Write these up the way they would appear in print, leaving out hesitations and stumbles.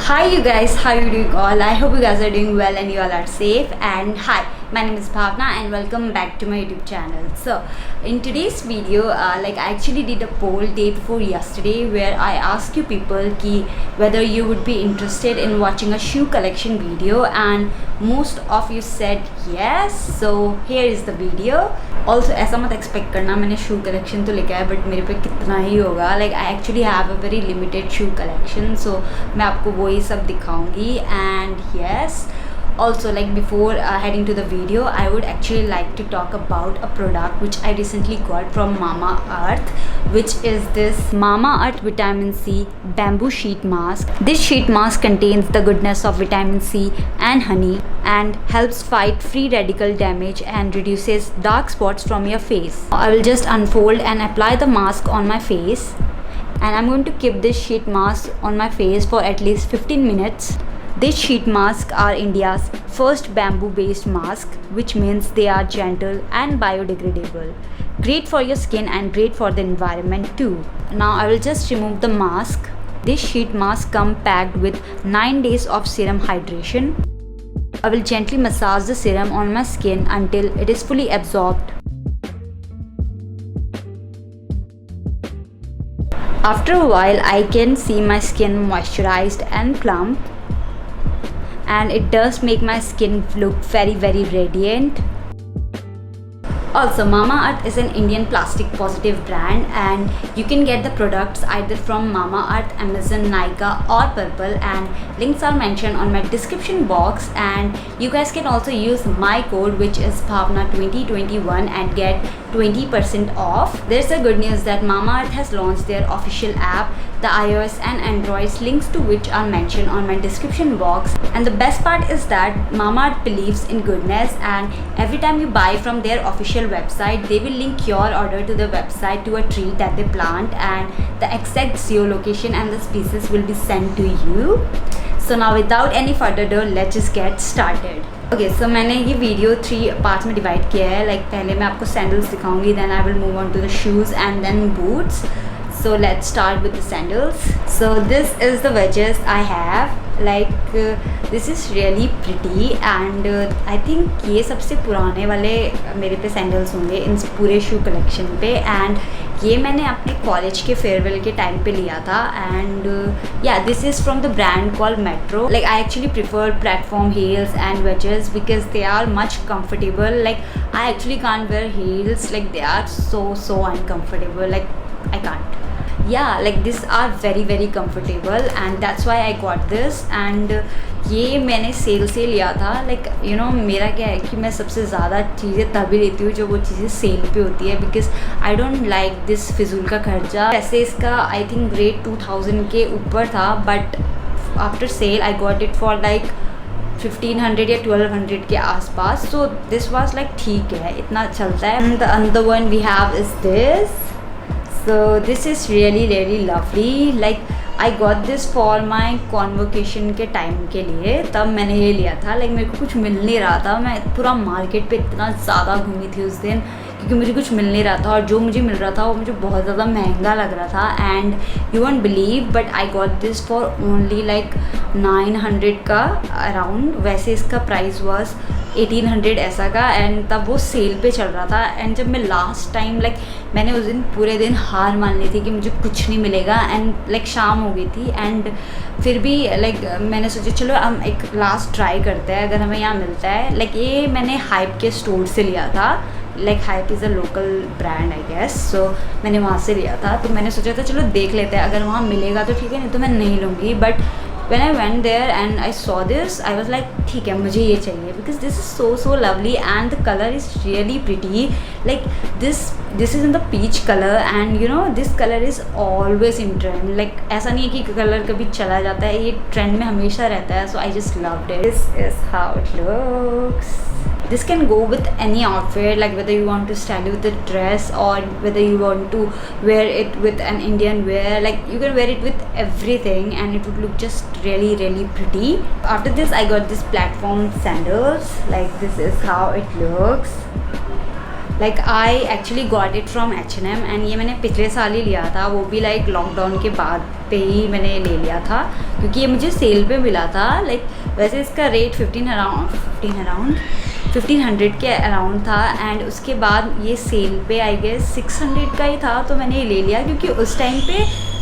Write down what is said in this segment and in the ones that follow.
Hi you guys, how you doing all? I hope you guys are doing well and you all are safe. And hi, my name is Bhavna and welcome back to my YouTube channel. So in today's video, I actually did a poll day before yesterday where I asked you people whether you would be interested in watching a shoe collection video, and most of you said yes. So here is the video. Also ऐसा मत expect करना मैंने shoe collection तो लेके आया, but मेरे पे कितना ही होगा. Like I actually have a very limited shoe collection, so मैं आपको वही सब दिखाऊंगी. And yes, also like before heading to the video, I would actually like to talk about a product which I recently got from Mamaearth, which is this Mamaearth Vitamin C Bamboo Sheet Mask. This sheet mask contains the goodness of vitamin C and honey and helps fight free radical damage and reduces dark spots from your face. I will just unfold and apply the mask on my face, and I'm going to keep this sheet mask on my face for at least 15 minutes. These sheet masks are India's first bamboo based mask, which means they are gentle and biodegradable. Great for your skin and great for the environment too. Now I will just remove the mask. This sheet mask comes packed with 9 days of serum hydration. I will gently massage the serum on my skin until it is fully absorbed. After a while, I can see my skin moisturized and plump, and it does make my skin look very radiant. Also, Mamaearth is an Indian plastic positive brand, and you can get the products either from Mamaearth, Amazon, Nykaa or Purple, and links are mentioned on my description box. And you guys can also use my code, which is Bhavna2021, and get 20% off. There's a good news that Mamaearth has launched their official app, the iOS and Android links to which are mentioned on my description box. And the best part is that Mamaearth believes in goodness, and every time you buy from their official website, they will link your order to the website to a tree that they plant, and the exact geolocation and the species will be sent to you. So now without any further ado, let's just get started. Okay, so मैंने ये video 3 parts में divide किया है. Like पहले मैं आपको sandals दिखाऊंगी, then I will move on to the shoes and then boots. So let's start with the sandals. So this is the wedges I have. Like this is really pretty, and I think ये सबसे पुराने वाले मेरे पे sandals होंगे इन पूरे shoe collection पे. And ये मैंने अपने कॉलेज के फेयरवेल के टाइम पे लिया था. एंड या this is from the brand called metro. Like I actually prefer platform heels and wedges because they are much comfortable. Like I actually can't wear heels. Like they are so uncomfortable. Like I can't. Yeah, like these are very comfortable, and that's why I got this. And ये मैंने cell से लिया था. Like you know, मेरा क्या है कि मैं सबसे ज़्यादा चीज़ें तभी लेती हूँ जो वो चीज़ें सेल पे होती है, because I don't like this फिजूल का खर्चा. वैसे इसका I think रेट 2000 के ऊपर था, but after sale I got it for like 1500 या 1200 के आसपास. So this was like ठीक है, इतना चलता है. And the another one we have is this. So this is really lovely. Like I got this for my convocation के time के लिए, तब मैंने ये लिया था. Like मेरे को कुछ मिल नहीं रहा था. मैं पूरा मार्केट पे इतना ज़्यादा घूमी थी उस दिन क्योंकि मुझे कुछ मिल नहीं रहा था, और जो मुझे मिल रहा था वो मुझे बहुत ज़्यादा महंगा लग रहा था. And you won't believe, but I got this for only like 900 का अराउंड. वैसे इसका प्राइस वॉज 1800 ऐसा का, एंड तब वो सेल पे चल रहा था. एंड जब मैं लास्ट टाइम मैंने उस दिन पूरे दिन हार मान ली थी कि मुझे कुछ नहीं मिलेगा. एंड शाम हो गई थी, एंड फिर भी मैंने सोचा चलो हम एक लास्ट ट्राई करते हैं अगर हमें यहाँ मिलता है. ये मैंने हाइप के स्टोर से लिया था. Hype is a local brand I guess. So मैंने वहाँ से लिया था. तो मैंने सोचा था चलो देख लेते हैं, अगर वहाँ मिलेगा तो ठीक है, नहीं तो मैं नहीं लूँगी. But when I went there and I saw this, I was like ठीक है, मुझे ये चाहिए, because this is so lovely and the color is really pretty. Like this is in the peach color, and you know this color is always in trend. Like ऐसा नहीं है कि colour कभी चला जाता है, ये ट्रेंड में हमेशा रहता है. So I just loved it. This is how it looks. This can go with any outfit, like whether you want to style it with a dress or whether you want to wear it with an Indian wear. Like you can wear it with everything and it would look just really pretty. After this I got this platform sandals. Like this is how it looks. Like I actually got it from H&M and ये मैंने पिछले साल ही लिया था, वो भी like lockdown के बाद पे ही मैंने ले लिया था क्योंकि ये मुझे सेल पे मिला था। लाइक वैसे इसका रेट 1500 के अराउंड था एंड उसके बाद ये सेल पे आई गेस 600 का ही था, तो मैंने ये ले लिया क्योंकि उस टाइम पे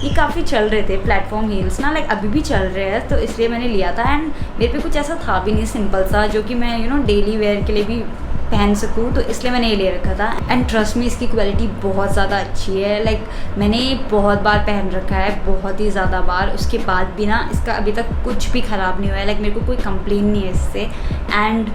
ये काफ़ी चल रहे थे प्लेटफॉर्म हील्स ना, लाइक अभी भी चल रहे हैं, तो इसलिए मैंने लिया था। एंड मेरे पे कुछ ऐसा था भी नहीं, सिंपल सा, जो कि मैं डेली वेयर के लिए भी पहन सकूँ, तो इसलिए मैंने ये ले रखा था। एंड ट्रस्ट में इसकी क्वालिटी बहुत ज़्यादा अच्छी है। लाइक मैंने बहुत बार पहन रखा है, बहुत ही ज़्यादा बार, उसके बाद भी ना इसका अभी तक कुछ भी ख़राब नहीं हुआ है। लाइक मेरे को कोई कंप्लेन नहीं है इससे। एंड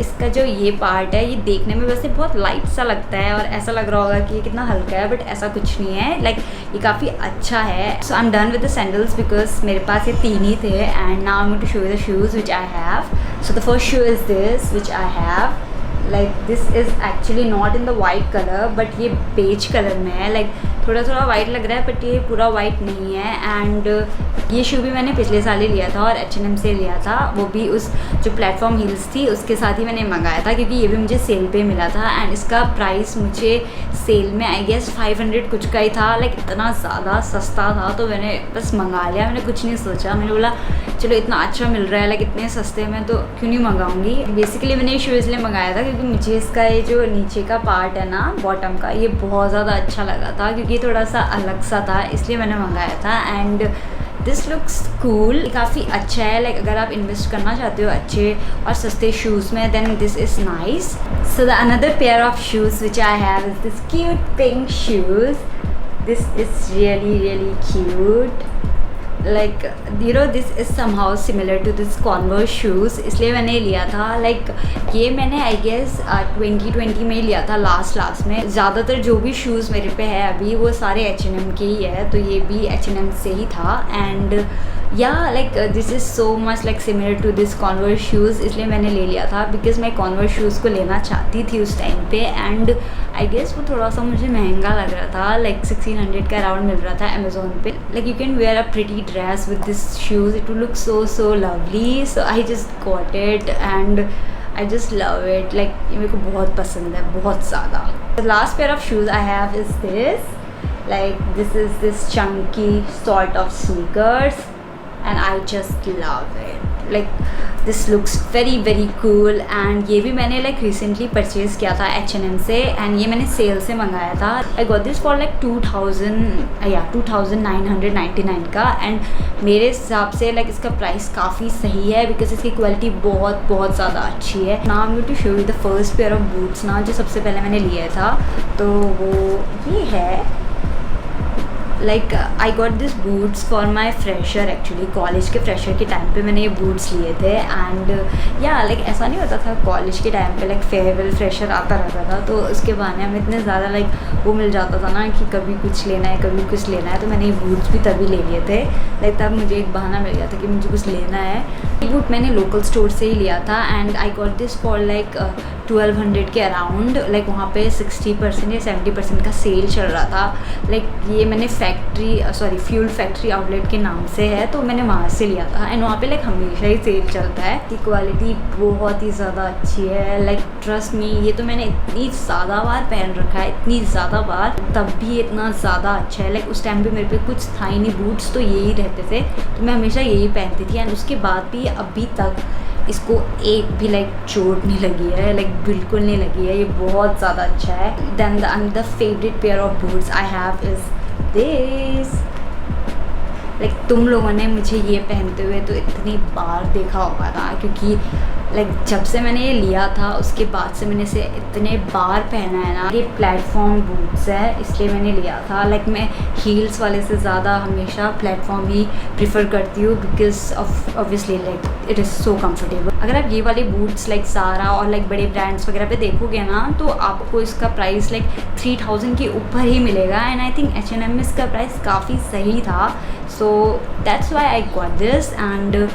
इसका जो ये पार्ट है, ये देखने में वैसे बहुत लाइट सा लगता है और ऐसा लग रहा होगा कि ये कितना हल्का है, बट ऐसा कुछ नहीं है। लाइक ये काफ़ी अच्छा है। So I am done with the sandals because मेरे पास ये 3 ही थे। And now I am going to show you the shoes which I have. So the first shoe is this which I have. Like this is actually not in the white colour, but ये beige colour में है। Like थोड़ा थोड़ा white लग रहा है, but ये पूरा वाइट नहीं है। एंड ये शू भी मैंने पिछले साल ही लिया था और H&M से लिया था, वो भी उस जो प्लेटफॉर्म हील्स थी उसके साथ ही मैंने मंगाया था क्योंकि ये भी मुझे सेल पे मिला था। एंड इसका प्राइस मुझे सेल में आई गेस 500 कुछ का ही था। लाइक इतना ज़्यादा सस्ता था, तो मैंने बस मंगा लिया। मैंने कुछ नहीं सोचा, मैंने बोला चलो इतना अच्छा मिल रहा है, लाइक इतने सस्ते में, तो क्यों नहीं मंगाऊंगी। बेसिकली मैंने ये शू इसलिए मंगाया था क्योंकि मुझे इसका ये जो नीचे का पार्ट है ना, बॉटम का, ये बहुत ज़्यादा अच्छा लगा था क्योंकि थोड़ा सा अलग सा था, इसलिए मैंने मंगाया था। एंड दिस लुक्स कूल, काफ़ी अच्छा है। लाइक अगर आप इन्वेस्ट करना चाहते हो अच्छे और सस्ते शूज़ में, then this is nice. So the another pair of shoes which I have is this cute pink shoes. This is really cute. Like this is somehow similar to this Converse shoes, इसलिए मैंने लिया था. Like ये मैंने I guess 2020 में ही लिया था, last में. ज़्यादातर जो भी शूज़ मेरे पे है अभी वो सारे H&M के ही है, तो ये भी H&M से ही था. And like this is so much like similar to this Converse shoes, इसलिए मैंने ले लिया था बिकॉज मैं Converse शूज़ को लेना चाहती थी उस टाइम पे. एंड आई गेस वो थोड़ा सा मुझे महंगा लग रहा था, लाइक 1600 का अराउंड मिल रहा था अमेज़ोन पे. Like you can wear a pretty dress with this shoes, it will look so lovely. So I just got it and I just love it. Like ये मेरे को बहुत पसंद है, बहुत ज़्यादा. The last pair of shoes I have is this. Like this is this chunky sort of sneakers and I just love it. Like this looks very cool. And ये भी मैंने like recently purchase किया था H&M से, and ये मैंने cell से मंगाया था. I got this for like 2999 का. एंड मेरे हिसाब से like इसका प्राइस काफ़ी सही है बिकॉज इसकी क्वालिटी बहुत ज़्यादा अच्छी है. Now I am going to show you the first pair of boots ना, जो सबसे पहले मैंने लिया था, तो वो ये है. Like I got this boots for my fresher. Actually college के फ्रेशर के टाइम पे मैंने ये बूट्स लिए थे. एंड लाइक ऐसा नहीं होता था कॉलेज के टाइम पे, लाइक फेयरवेल फ्रेशर आता रहता था, तो उसके बहाने हमें इतने ज़्यादा लाइक वो मिल जाता था ना कि कभी कुछ लेना है कभी कुछ लेना है, तो मैंने ये बूट्स भी तभी ले लिए थे. लाइक तब मुझे एक बहाना मिल गया था कि मुझे कुछ लेना है. ये बूट मैंने लोकल स्टोर से ही लिया था and I got this for like 1200 के अराउंड. लाइक वहाँ पे 60% या 70% का सेल चल रहा था. लाइक ये मैंने फ्यूल फैक्ट्री आउटलेट के नाम से है, तो मैंने वहाँ से लिया था. एंड वहाँ पे लाइक हमेशा ही सेल चलता है. की क्वालिटी बहुत ही ज़्यादा अच्छी है. लाइक ट्रस्ट मी, ये तो मैंने इतनी ज़्यादा बार पहन रखा है, इतनी ज़्यादा बार, तब भी इतना ज़्यादा अच्छा है. लाइक उस टाइम पे मेरे पे कुछ था ही नहीं, बूट्स तो यही रहते थे, तो मैं हमेशा यही पहनती थी. एंड उसके बाद भी अभी तक इसको एक भी लाइक चोट नहीं लगी है, लाइक बिल्कुल नहीं लगी है. ये बहुत ज़्यादा अच्छा है. Then the other favourite pair of boots I have is this. Like तुम लोगों ने मुझे ये पहनते हुए तो इतनी बार देखा होगा ना, क्योंकि लाइक जब से मैंने ये लिया था उसके बाद से मैंने इसे इतने बार पहना है ना. ये प्लेटफॉर्म बूट्स है इसलिए मैंने लिया था. लाइक मैं हील्स वाले से ज़्यादा हमेशा प्लेटफॉर्म ही प्रीफर करती हूँ because of obviously like it is so comfortable. अगर आप ये वाले बूट्स लाइक ज़ारा और लाइक बड़े ब्रांड्स वगैरह पे देखोगे ना, तो आपको इसका प्राइस लाइक 3000 के ऊपर ही मिलेगा. एंड आई थिंक H&M में इसका प्राइस काफ़ी सही था. So that's why I got this and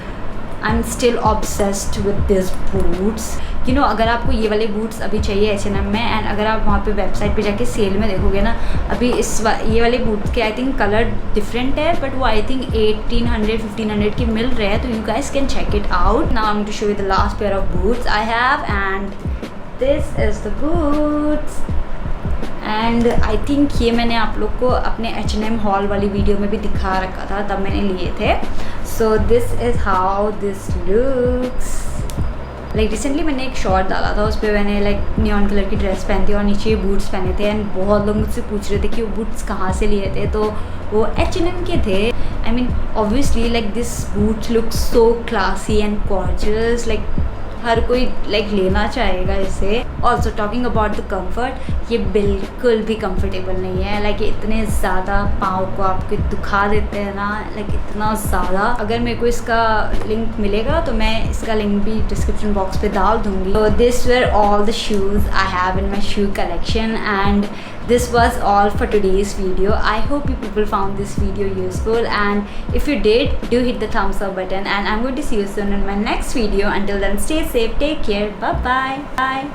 I'm still obsessed with these boots. अगर आपको ये वाले बूट्स अभी चाहिए H&M में, एंड अगर आप वहाँ पे वेबसाइट पे जाके सेल में देखोगे ना, अभी ये वाले बूट्स के आई थिंक कलर डिफरेंट है, बट वो आई थिंक 1800-1500 के मिल रहे हैं, तो you guys can check it out. Now I am to show you the last pair of boots I have. And this is the boots and I think ये मैंने आप लोग को अपने H&M हॉल वाली वीडियो में भी दिखा रखा था, तब मैंने लिए थे. So this is how this looks. Like recently मैंने एक शॉर्ट डाला था, उस पर मैंने लाइक नियॉन कलर की ड्रेस पहनी थी और नीचे बूट्स पहने थे. एंड बहुत लोग मुझसे पूछ रहे थे कि वो बूट्स कहाँ से लिए थे, तो वो H&M के थे. I mean obviously like this boots look so classy and gorgeous. Like हर कोई लाइक लेना चाहेगा इसे. Also talking about the comfort, ये बिल्कुल भी कंफर्टेबल नहीं है. लाइक इतने ज़्यादा पाँव को आपके दुखा देते हैं ना, लाइक इतना ज़्यादा. अगर मेरे को इसका लिंक मिलेगा तो मैं इसका लिंक भी डिस्क्रिप्शन बॉक्स पे डाल दूँगी. तो this were all the shoes I have in my shoe collection and this was all for today's video. I hope you people found this video useful, and if you did, do hit the thumbs up button, and I'm going to see you soon in my next video. Until then, stay safe, take care, bye bye.